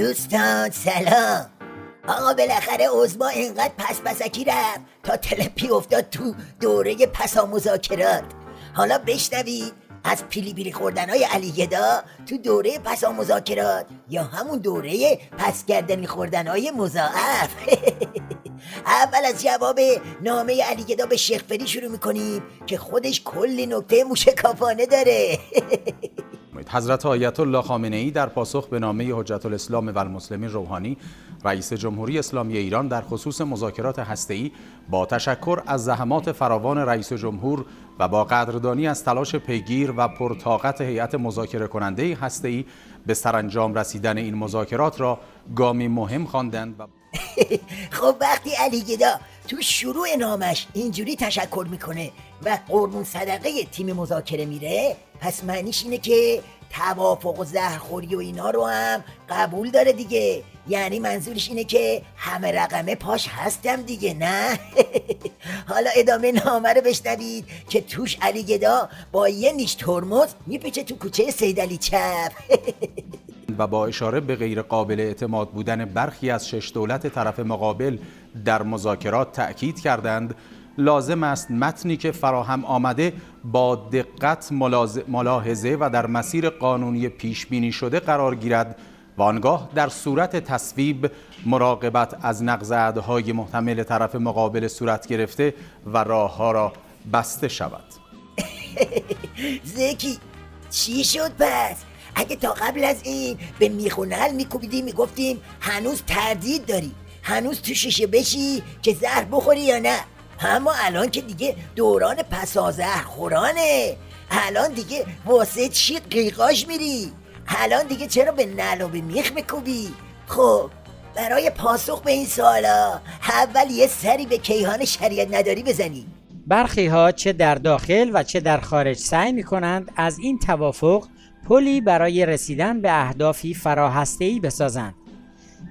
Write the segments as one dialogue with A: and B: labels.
A: دوستان سلام. آقا بالاخره عزما اینقدر پسکی رفت تا تلپی افتاد تو دوره پسا مذاکرات. حالا بشنوید از پیلی بیلی خوردنهای علی گدا تو دوره پسا مذاکرات یا همون دوره پس گردنی خوردنهای مضاعف. اول از جواب نامه علی گدا به شیخ فری شروع میکنیم که خودش کلی نکته موشکافانه داره.
B: حضرت آیت الله خامنه ای در پاسخ به نامه حجت الاسلام و المسلمین روحانی رئیس جمهوری اسلامی ایران در خصوص مذاکرات هسته‌ای با تشکر از زحمات فراوان رئیس جمهور و با قدردانی از تلاش پیگیر و پرطاقت هیئت مذاکره کننده هسته‌ای به سرانجام رسیدن این مذاکرات را گامی مهم خواندند و
A: خب وقتی علی گدا تو شروع نامش اینجوری تشکر میکنه و قربون صدقه تیم مذاکره میره، پس معنیش اینه که توافق و زهرخوری و اینا رو هم قبول داره دیگه. یعنی منظورش اینه که همه رقمه پاش هستم دیگه، نه؟ حالا ادامه نامه رو بشنوید که توش علی گدا با یه نیش ترمز میپیچه تو کوچه سیدعلی چپ.
B: و با اشاره به غیر قابل اعتماد بودن برخی از 6 دولت طرف مقابل در مذاکرات تأکید کردند لازم است متنی که فراهم آمده با دقت ملاحظه و در مسیر قانونی پیش بینی شده قرار گیرد و آنگاه در صورت تصویب مراقبت از نقض عهدهای محتمل طرف مقابل صورت گرفته و راهها را بسته شود.
A: زکی چی شد پس؟ اگه تا قبل از این به میخونل میکوبیدیم میگفتیم هنوز تردید داری، هنوز تو شیشه بشی که زهر بخوری یا نه، اما الان که دیگه دوران پسا زهر خورانه، الان دیگه واسه چی قیقاش میری؟ الان دیگه چرا به نل و به میخ میکوبی؟ خب برای پاسخ به این سوالا اول یه سری به کیهان شریعت نداری بزنی.
C: برخی ها چه در داخل و چه در خارج سعی میکنند از این توافق پلی برای رسیدن به اهدافی فراهسته‌ای بسازند.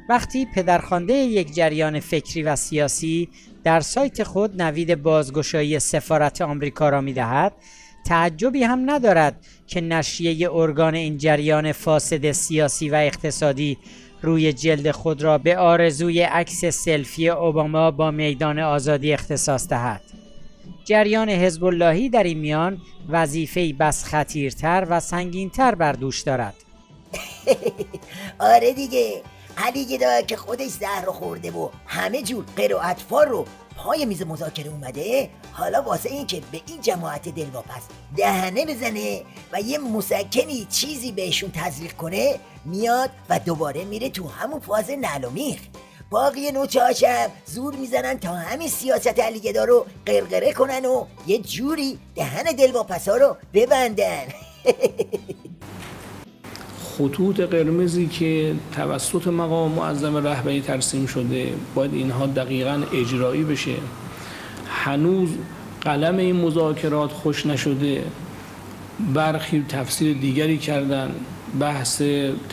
C: وقتی پدرخوانده یک جریان فکری و سیاسی در سایت خود نوید بازگشایی سفارت آمریکا را می‌دهد، تعجبی هم ندارد که نشریه ارگان این جریان فاسد سیاسی و اقتصادی روی جلد خود را به آرزوی عکس سلفی اوباما با میدان آزادی اختصاص دهد. جریان حزب اللهی در این میان وظیفه‌ای بس خطیرتر و سنگینتر بر دوش دارد.
A: آره دیگه، علی گدا که خودش زهر رو خورده و همه جور غیر و اطفال رو پای میز مذاکره اومده، حالا واسه این که به این جماعت دلواپس دهنه بزنه و یه مسکنی چیزی بهشون تزریق کنه، میاد و دوباره میره تو همون فاز نعل و میخ. باقی نوچه‌هاش هم زور میزنن تا همین سیاست علی گدا رو قرقره کنن و یه جوری دهن دلواپسا رو ببندن.
D: خطوط قرمزی که توسط مقام معظم رهبری ترسیم شده باید اینها دقیقاً اجرایی بشه. هنوز قلم این مذاکرات خوش نشده، برخی تفسیر دیگری کردن، بحث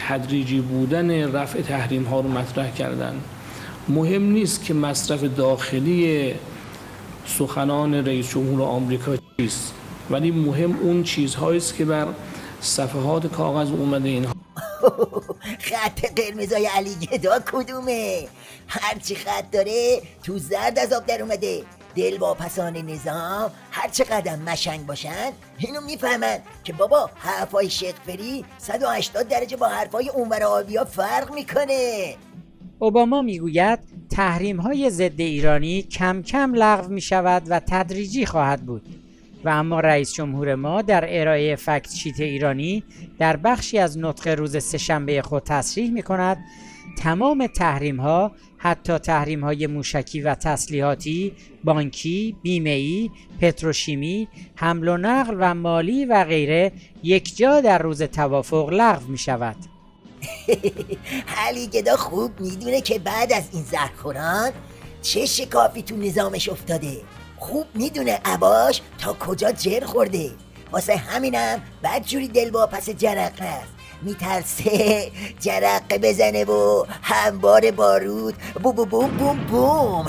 D: تدریجی بودن رفع تحریم ها رو مطرح کردن. مهم نیست که مصرف داخلی سخنان رئیس جمهور آمریکا چیست، ولی مهم اون چیزهایی است که بر صفحات کاغذ اومده. اینها
A: خط قرمزای علی گدا کدومه؟ هرچی خط داره تو زرد از آب در اومده. دلواپسان نظام هرچه قدم مشنگ باشن اینو میفهمن که بابا حرفای شیخ فری 180 درجه با حرفای اونور آبیا فرق میکنه.
C: اوباما میگوید تحریم‌های ضد ایرانی کم کم لغو می‌شود و تدریجی خواهد بود و اما رئیس جمهور ما در ارائه فکت شیت ایرانی در بخشی از نطق روز سه‌شنبه خود تصریح می‌کند تمام تحریم‌ها، حتی تحریم‌های موشکی و تسلیحاتی، بانکی، بیمه‌ای، پتروشیمی، حمل و نقل و مالی و غیره یکجا در روز توافق لغو می‌شود.
A: علی گدا خوب میدونه که بعد از این زهرخوران چه شکافی تو نظامش افتاده. خوب میدونه عباش تا کجا جر خورده. واسه همینم بدجوری دلواپس جرقه است. میترسه جرقه بزنه و همبار بارود بوم بوم بوم بوم.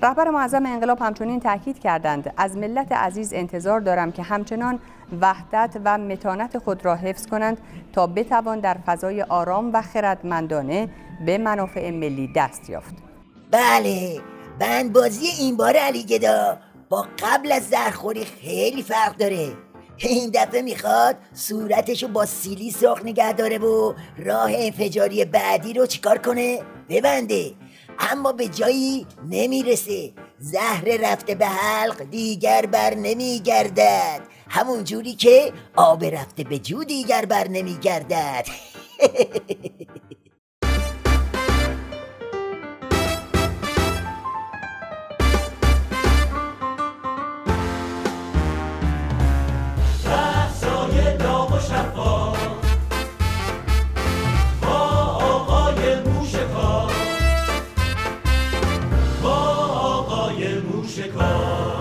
E: رهبر معظم انقلاب همچنین تاکید کردند از ملت عزیز انتظار دارم که همچنان وحدت و متانت خود را حفظ کنند تا بتوان در فضای آرام و خردمندانه به منافع ملی دست یافت.
A: بله، بندبازی این بار علی گدا با قبل از زهرخوری خیلی فرق داره. این دفعه میخواد صورتشو با سیلی سرخ نگه داره و راه انفجاری بعدی رو چیکار کنه؟ ببنده. اما به جایی نمیرسه. زهر رفته به حلق دیگر بر نمیگردد، همون جوری که آب رفته به جو دیگر بر نمیگردد.
F: موشکار